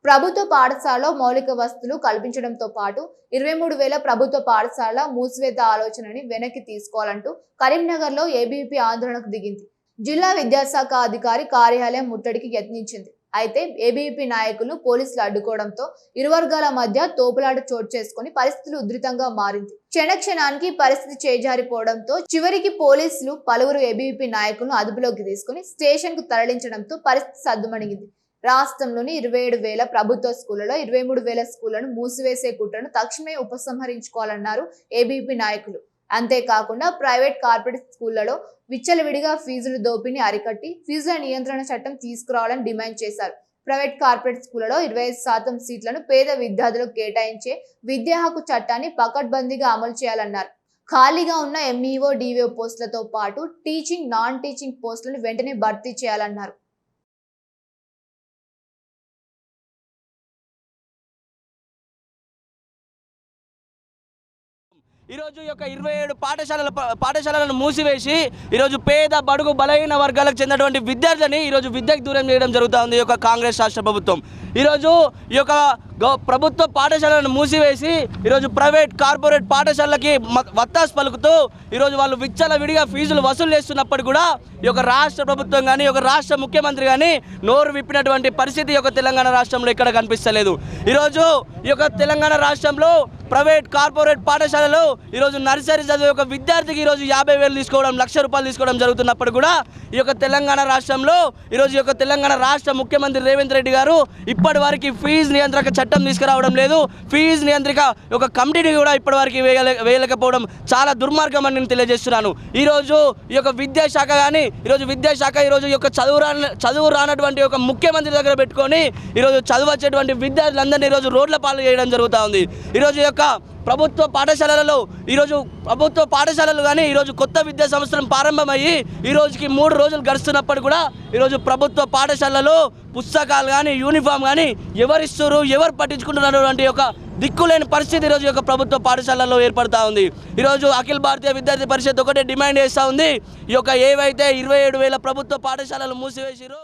ప్రభుత్వ పాఠశాలలో మౌలిక వసతులు కల్పించడంతో పాటు 23,000 ప్రభుత్వ పాఠశాలల మూసివేత ఆలోచనని వెనక్కి తీసుకోవాలంటూ కరీంనగర్లో ఏబీవీపీ ఆందోళనకు దిగింది. జిల్లా విద్యాశాఖ అధికారి కార్యాలయం ముట్టడికి యత్నించింది. అయితే ఏబీవీపీ నాయకులను పోలీసులు అడ్డుకోవడంతో ఇరు వర్గాల మధ్య తోపులాట చోటు చేసుకుని పరిస్థితులు ఉధృతంగా మారింది. క్షణానికి పరిస్థితి చేజారిపోవడంతో చివరికి పోలీసులు పలువురు ఏబీవీపీ నాయకులను అదుపులోకి తీసుకుని స్టేషన్ కు తరలించడంతో పరిస్థితి సద్దుమణిగింది. రాష్ట్రంలోని 27,000 ప్రభుత్వ స్కూళ్లలో 23,000 స్కూళ్లను మూసివేసే కుట్రను తక్షణమే ఉపసంహరించుకోవాలన్నారు ఏబీవీపీ నాయకులు. అంతేకాకుండా ప్రైవేట్ కార్పొరేట్ స్కూళ్లలో విచ్చలవిడిగా ఫీజులు దోపిడీని అరికట్టి ఫీజుల నియంత్రణ చట్టం తీసుకురావాలని డిమాండ్ చేశారు. ప్రైవేట్ కార్పొరేట్ స్కూళ్లలో 25% సీట్లను పేద విద్యార్థులకు కేటాయించే విద్యా హక్కు చట్టాన్ని పకడ్బందీగా అమలు చేయాలన్నారు. ఖాళీగా ఉన్న ఎంఈఓ, డిఓ పోస్టులతో పాటు టీచింగ్, నాన్ టీచింగ్ పోస్టులను వెంటనే భర్తీ చేయాలన్నారు. ఈరోజు యొక్క 27 పాఠశాలలను మూసివేసి ఈరోజు పేద బడుగు బలహీన వర్గాలకు చెందినటువంటి విద్యార్థులని ఈరోజు విద్యకు దూరం చేయడం జరుగుతుంది. ఈ యొక్క కాంగ్రెస్ రాష్ట్ర ప్రభుత్వం ఈరోజు ఈ యొక్క ప్రభుత్వ పాఠశాలను మూసివేసి ఈరోజు ప్రైవేట్ కార్పొరేట్ పాఠశాలలకి వత్తాసు పలుకుతూ ఈరోజు వాళ్ళు విచ్చలవిడిగా ఫీజులు వసూలు చేస్తున్నప్పుడు కూడా ఈ యొక్క రాష్ట్ర ప్రభుత్వం కానీ ఈ యొక్క రాష్ట్ర ముఖ్యమంత్రి కానీ నోరు విప్పినటువంటి పరిస్థితి ఈ యొక్క తెలంగాణ రాష్ట్రంలో ఇక్కడ కనిపిస్తలేదు. ఈరోజు ఈ యొక్క తెలంగాణ రాష్ట్రంలో ప్రైవేట్ కార్పొరేట్ పాఠశాలలో ఈరోజు నర్సరీ చదివే ఒక విద్యార్థికి ఈరోజు 50,000 తీసుకోవడం, ₹1,00,000 తీసుకోవడం జరుగుతున్నప్పుడు కూడా ఈ యొక్క తెలంగాణ రాష్ట్రంలో ఈరోజు ఈ యొక్క తెలంగాణ రాష్ట్ర ముఖ్యమంత్రి రేవంత్ రెడ్డి గారు ఇప్పటి వరకు ఫీజు నియంత్రణ చట్టం తీసుకురావడం లేదు. ఫీజు నియంత్రణ ఒక కమిటీని కూడా ఇప్పటి వరకు వేయలేకపోవడం చాలా దుర్మార్గం అని నేను తెలియజేస్తున్నాను. ఈరోజు ఈ యొక్క విద్యాశాఖ కానీ ఈరోజు ఈ యొక్క చదువు రానటువంటి ఒక ముఖ్యమంత్రి దగ్గర పెట్టుకొని ఈరోజు చదువు వచ్చేటువంటి విద్యార్థులందరినీ ఈరోజు రోడ్ల పాలు చేయడం జరుగుతూ ఉంది. ఈరోజు యొక్క ప్రభుత్వ పాఠశాలలు కానీ ఈరోజు కొత్త విద్యా సంవత్సరం ప్రారంభమయ్యి ఈ రోజుకి 3 రోజులు గడుస్తున్నప్పుడు కూడా ఈరోజు ప్రభుత్వ పాఠశాలలో పుస్తకాలు కానీ యూనిఫామ్ కానీ ఎవరిస్తారు, ఎవరు పట్టించుకుంటున్నటువంటి ఒక దిక్కులేని పరిస్థితి ఈరోజు యొక్క ప్రభుత్వ పాఠశాలలో ఏర్పడుతూ ఉంది. ఈరోజు అఖిల భారతీయ విద్యార్థి పరిషత్ ఒకటే డిమాండ్ చేస్తూ ఉంది. ఈ యొక్క ఏవైతే 27,000 ప్రభుత్వ పాఠశాలలు మూసివేసిరో